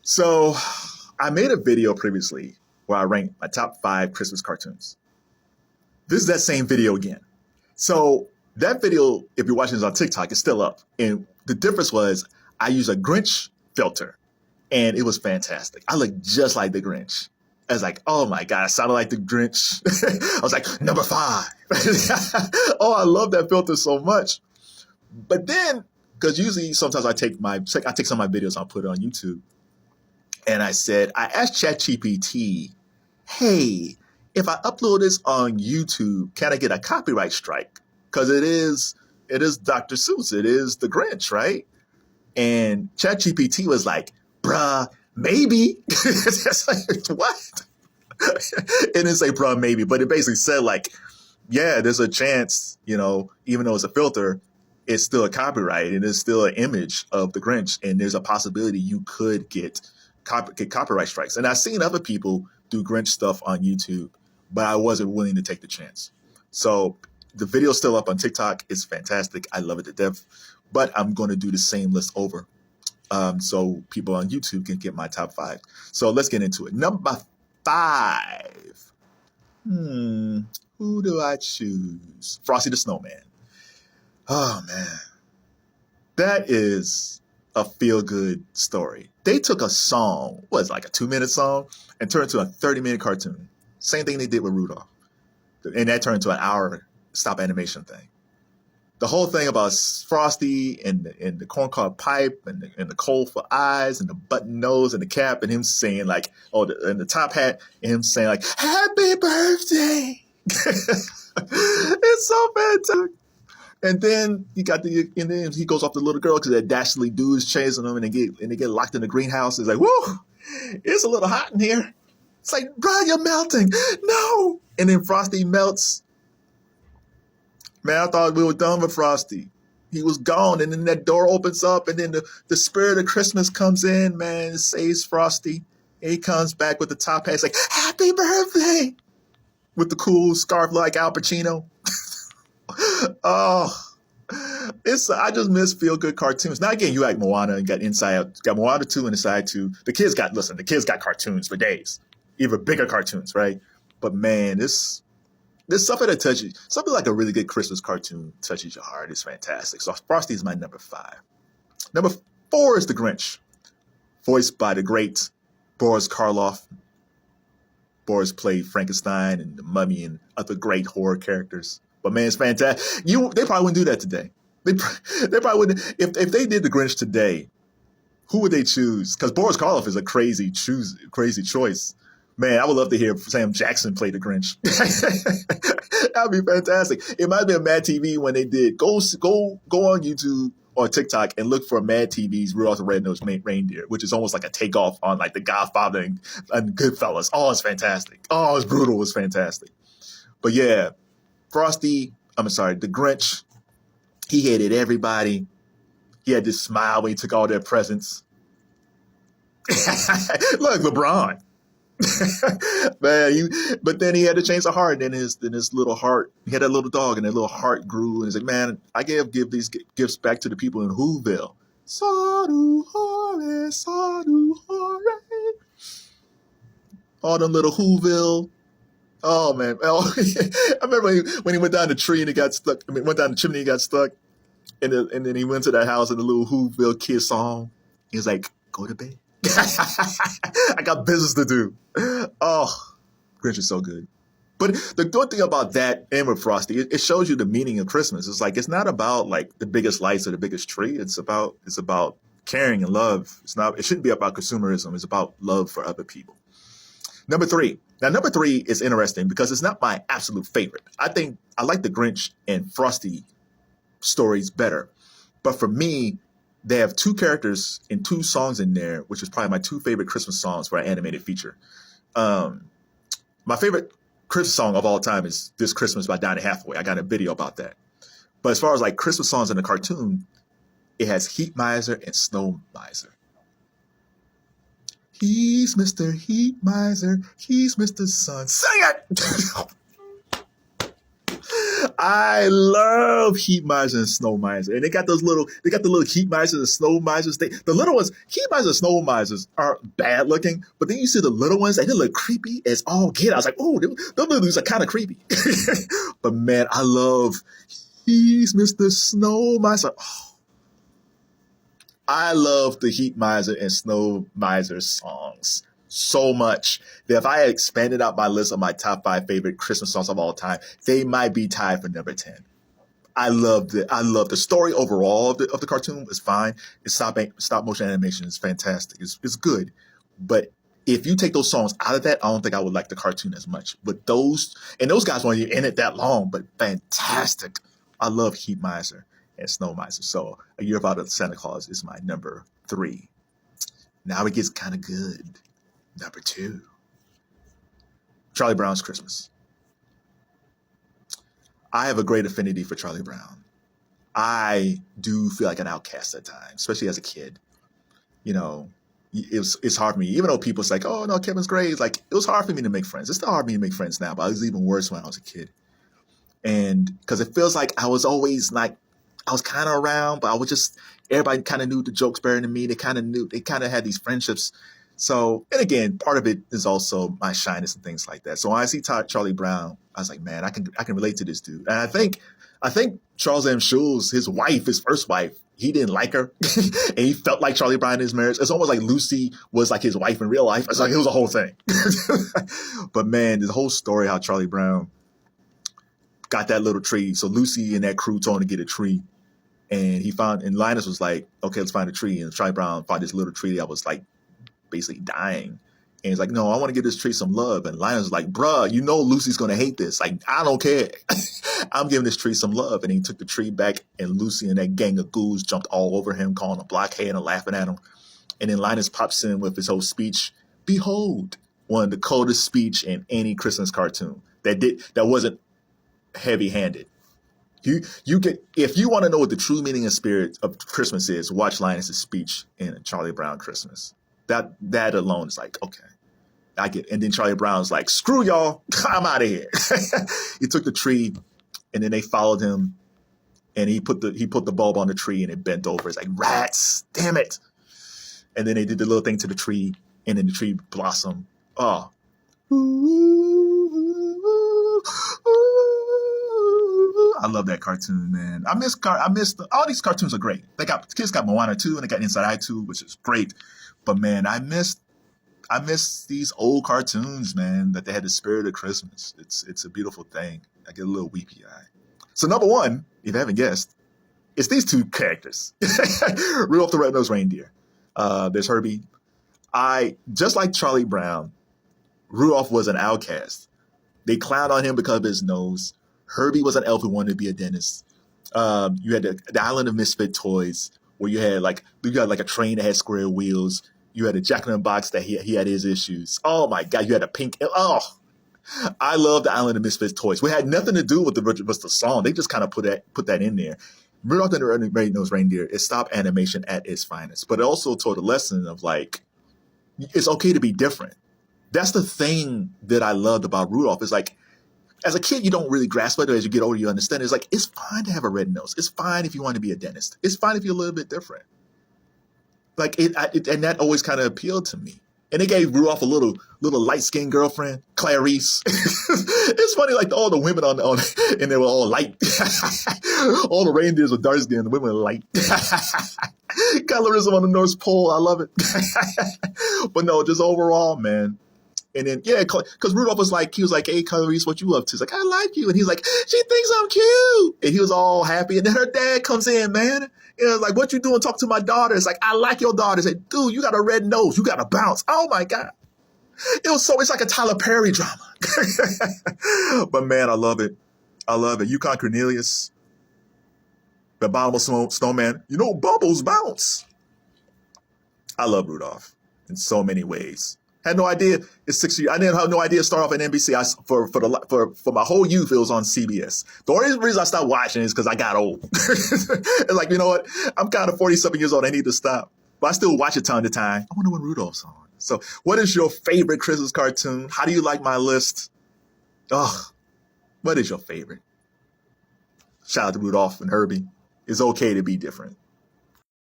So I made a video previously where I ranked my top 5 Christmas cartoons. This is that same video again. So that video, if you're watching this on TikTok, is still up. And the difference was I used a Grinch filter and it was fantastic. I looked just like the Grinch. I was like, oh my God, I sounded like the Grinch. I was like, number 5. Oh, I love that filter so much. But then, because usually sometimes I take some of my videos, I'll put it on YouTube. And I asked ChatGPT, hey, if I upload this on YouTube, can I get a copyright strike? Because it is Dr. Seuss, it is the Grinch, right? And ChatGPT was like, bruh, maybe. It's like, what? It didn't say bruh, maybe, but it basically said like, yeah, there's a chance, even though it's a filter, it's still a copyright and it's still an image of the Grinch. And there's a possibility you could get copyright strikes. And I've seen other people do Grinch stuff on YouTube, but I wasn't willing to take the chance. So the video's still up on TikTok. It's fantastic. I love it to death. But I'm going to do the same list over so people on YouTube can get my top 5. So let's get into it. Number 5. Who do I choose? Frosty the Snowman. Oh, man. That is a feel-good story. They took a song, like a 2-minute song, and turned it into a 30-minute cartoon. Same thing they did with Rudolph. And that turned into an hour stop animation thing. The whole thing about Frosty and the corncob pipe and the coal for eyes and the button nose and the cap and him saying like, and the top hat and him saying like, happy birthday. It's so fantastic. And then and then he goes off the little girl because that dastardly dude is chasing them and they get locked in the greenhouse. It's like, whoa, it's a little hot in here. It's like, bro, you're melting. No. And then Frosty melts. Man, I thought we were done with Frosty. He was gone. And then that door opens up and then the spirit of Christmas comes in, man, and saves Frosty. And he comes back with the top hat. It's like, happy birthday. With the cool scarf like Al Pacino. Oh, I just miss feel good cartoons. Now again, you like Moana and got Moana 2 and Inside 2. The kids got cartoons for days, even bigger cartoons, right? But man, there's something that touches, something like a really good Christmas cartoon touches your heart. It's fantastic. So Frosty is my number 5. Number 4 is the Grinch, voiced by the great Boris Karloff. Boris played Frankenstein and the Mummy and other great horror characters. But man, it's fantastic. They probably wouldn't do that today. They probably wouldn't. If they did the Grinch today, who would they choose? Because Boris Karloff is a crazy choice. Man, I would love to hear Sam Jackson play the Grinch. That'd be fantastic. It might have been Mad TV when they did. Go on YouTube or TikTok and look for Mad TV's Rudolph the Red-Nosed Reindeer, which is almost like a takeoff on like The Godfather and Goodfellas. Oh, it's fantastic. Oh, it's brutal. It's fantastic. But yeah. The Grinch, he hated everybody. He had this smile when he took all their presents. Look, LeBron. Man, but then he had to change the heart. And then his little heart, he had that little dog and that little heart grew. And he's like, man, I give these gifts back to the people in Whoville. Sadu hore, sadu hore. All them little Whoville. Oh man! Oh, I remember when he went down the tree and he got stuck. Went down the chimney and got stuck, and then he went to that house and the little Whoville kid saw him. He was like, "Go to bed. I got business to do." Oh, Grinch is so good. But the good thing about that and with Frosty, it shows you the meaning of Christmas. It's like it's not about like the biggest lights or the biggest tree. It's about caring and love. It shouldn't be about consumerism. It's about love for other people. Number 3. Now, number 3 is interesting because it's not my absolute favorite. I like the Grinch and Frosty stories better. But for me, they have 2 characters and 2 songs in there, which is probably my 2 favorite Christmas songs for an animated feature. My favorite Christmas song of all time is This Christmas by Donny Hathaway. I got a video about that. But as far as like Christmas songs in the cartoon, it has Heat Miser and Snow Miser. He's Mr. Heat Miser. He's Mr. Sun. Sing it! I love heat miser and snow miser, and they got the little heat misers and snow misers. The little ones, heat misers and snow misers are bad looking, but then you see the little ones, and they look creepy as all get. I was like, oh, those little dudes are kind of creepy. But man, I love he's Mr. Snow Miser. Oh, I love the heat miser and snow miser songs so much that if I had expanded out my list of my top 5 favorite Christmas songs of all time, they might be tied for number 10. I love the story overall of the cartoon is fine. It's stop motion animation is fantastic. It's good. But if you take those songs out of that, I don't think I would like the cartoon as much. But those guys weren't even in it that long, but fantastic. I love Heat Miser and Snow Miser. So A Year Without a Santa Claus is my number 3. Now it gets kind of good. Number 2, Charlie Brown's Christmas. I have a great affinity for Charlie Brown. I do feel like an outcast at times, especially as a kid. You know, it's hard for me, even though people say, oh, no, Kevin's great. It's like, it was hard for me to make friends. It's still hard for me to make friends now, but it was even worse when I was a kid. And because it feels like I was always like, I was kind of around, but I was just, everybody kind of knew the jokes better than me. They kind of had these friendships. So, and again, part of it is also my shyness and things like that. So when I see Charlie Brown, I was like, man, I can relate to this dude. And I think Charles M. Schulz, his first wife, he didn't like her, and he felt like Charlie Brown in his marriage. It's almost like Lucy was like his wife in real life. It's like it was a whole thing. But man, this whole story how Charlie Brown got that little tree. So Lucy and that crew told him to get a tree, and Linus was like, okay, let's find a tree. And Charlie Brown found this little tree that was like basically dying. And he's like, no, I want to give this tree some love. And Linus was like, bruh, you know Lucy's going to hate this. Like, I don't care. I'm giving this tree some love. And he took the tree back, and Lucy and that gang of ghouls jumped all over him, calling him a blockhead and laughing at him. And then Linus pops in with his whole speech. Behold, one of the coldest speech in any Christmas cartoon that wasn't heavy-handed. If you want to know what the true meaning and spirit of Christmas is, watch Linus's speech in Charlie Brown Christmas. That alone is like, okay, I get it. And then Charlie Brown's like, screw y'all, I'm out of here. He took the tree, and then they followed him, and he put the bulb on the tree, and it bent over. It's like, rats, damn it. And then they did the little thing to the tree, and then the tree blossomed. Oh. I love that cartoon, man. I miss all these cartoons are great. Kids got Moana 2, and they got Inside Eye 2, which is great. But man, I miss these old cartoons, man, that they had the spirit of Christmas. It's a beautiful thing. I get a little weepy eye. So number 1, if you haven't guessed, it's these 2 characters. Rudolph the Red-Nosed Reindeer. There's Hermey. Just like Charlie Brown, Rudolph was an outcast. They clowned on him because of his nose. Hermey was an elf who wanted to be a dentist. You had the Island of Misfit Toys, where you had like a train that had square wheels. You had a Jack-in-the-Box that he had his issues. Oh my God, you had a pink. Oh, I love the Island of Misfit Toys. We had nothing to do with the song. They just kind of put that in there. Rudolph the Red-Nosed Reindeer is stop animation at its finest, but it also taught a lesson of like, it's okay to be different. That's the thing that I loved about Rudolph. Is like, as a kid, you don't really grasp it. As you get older, you understand. It's like, it's fine to have a red nose. It's fine if you want to be a dentist. It's fine if you're a little bit different. Like and that always kind of appealed to me. And they gave Rudolph a little light-skinned girlfriend, Clarice. It's funny, like all the women on and they were all light. All the reindeers were dark-skinned, the women were light. Colorism on the North Pole, I love it. But no, just overall, man. And then, yeah, because Rudolph was like, hey, Clarice, what you up to? He's like, I like you. And he's like, she thinks I'm cute. And he was all happy. And then her dad comes in, man. And it's like, what you doing? Talk to my daughter. It's like, I like your daughter. It's like, dude, you got a red nose. You got to bounce. Oh, my God. It's like a Tyler Perry drama. But, man, I love it. I love it. Yukon Cornelius, the Abominable Snowman. You know, bubbles bounce. I love Rudolph in so many ways. Had no idea. It's 6 years. I didn't have no idea to start off at NBC. For my whole youth, it was on CBS. The only reason I stopped watching is because I got old. It's like, you know what? I'm kind of 47 years old. I need to stop. But I still watch it time to time. I wonder when Rudolph's on. So what is your favorite Christmas cartoon? How do you like my list? Oh, what is your favorite? Shout out to Rudolph and Hermey. It's okay to be different.